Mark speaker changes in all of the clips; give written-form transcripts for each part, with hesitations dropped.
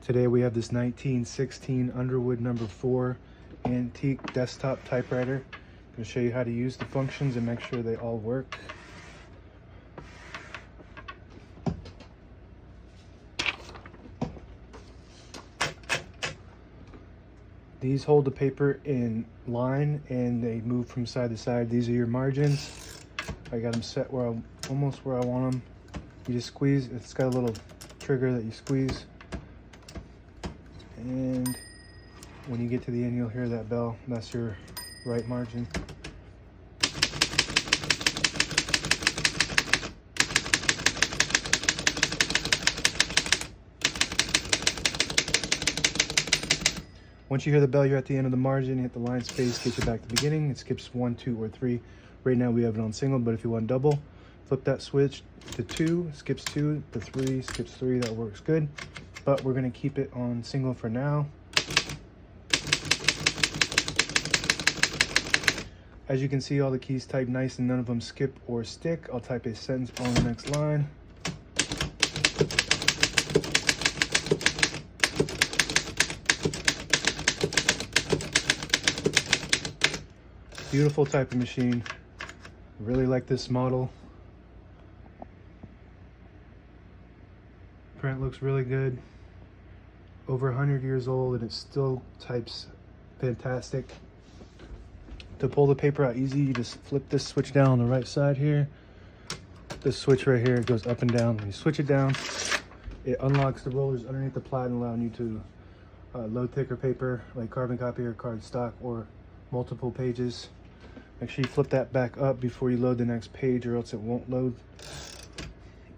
Speaker 1: Today we have this 1916 Underwood No.4 antique desktop typewriter. I'm going to show you how to use the functions and make sure they all work. These hold the paper in line and they move from side to side. These are your margins. I got them set where almost where I want them. You just squeeze. It's got a little trigger that you squeeze. And when you get to the end, you'll hear that bell. That's your right margin. Once you hear the bell, you're at the end of the margin. You hit the line space, get you back to the beginning. It skips 1, 2, or 3. Right now we have it on single, but if you want double, flip that switch to 2, skips 2, to 3, skips 3. That works good. But we're going to keep it on single for now. As you can see, all the keys type nice and none of them skip or stick. I'll type a sentence on the next line. Beautiful type of machine. Really like this model. Print looks really good. Over 100 years old and it still types fantastic. To pull the paper out easy, you just flip this switch down on the right side here. This switch right here, it goes up and down. When you switch it down, it unlocks the rollers underneath the platen, allowing you to load thicker paper like carbon copy or cardstock or multiple pages. Make sure you flip that back up before you load the next page or else it won't load.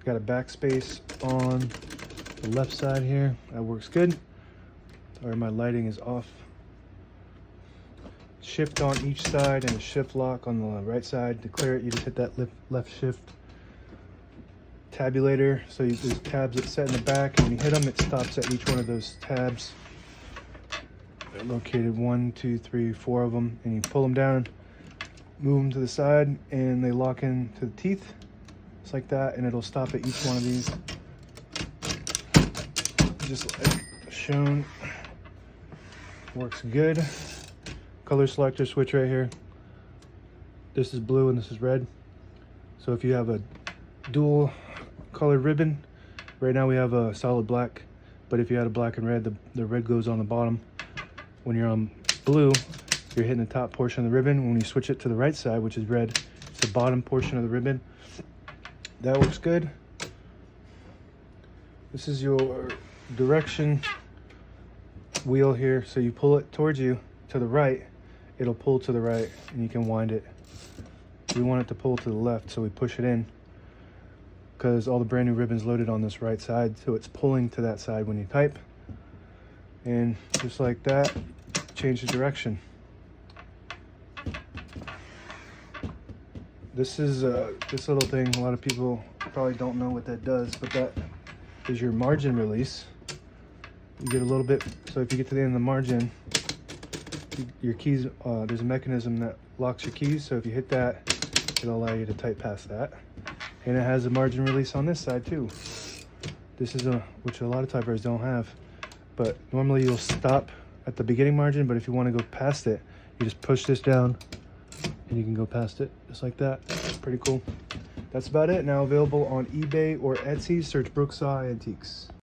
Speaker 1: Got a backspace on the left side here. That works good. Sorry, my lighting is off. Shift on each side and a shift lock on the right side. To clear it, you just hit that left shift. Tabulator, so there's tabs that set in the back, and when you hit them, it stops at each one of those tabs. They're located 1, 2, 3, 4 of them, and you pull them down, move them to the side, and they lock into the teeth, just like that, and it'll stop at each one of these. Just like shown, works good. Color selector switch right here. This is blue and this is red. So if you have a dual colored ribbon, right now we have a solid black, but if you had a black and red, the red goes on the bottom. When you're on blue, you're hitting the top portion of the ribbon. When you switch it to the right side, which is red, it's the bottom portion of the ribbon. That works good. This is your direction wheel here, so you pull it towards you to the right, it'll pull to the right and you can wind it. We want it to pull to the left, so we push it in because all the brand new ribbon's loaded on this right side, so it's pulling to that side when you type. And just like that, change the direction. This is this little thing, a lot of people probably don't know what that does, but that is your margin release. You get a little bit, so if you get to the end of the margin, your keys, there's a mechanism that locks your keys, so if you hit that, it'll allow you to type past that. And it has a margin release on this side too. This is which a lot of typewriters don't have, but normally you'll stop at the beginning margin, but if you want to go past it, you just push this down and you can go past it just like that. Pretty cool. That's about it. Now available on eBay or Etsy. Search Brooksaw Antiques.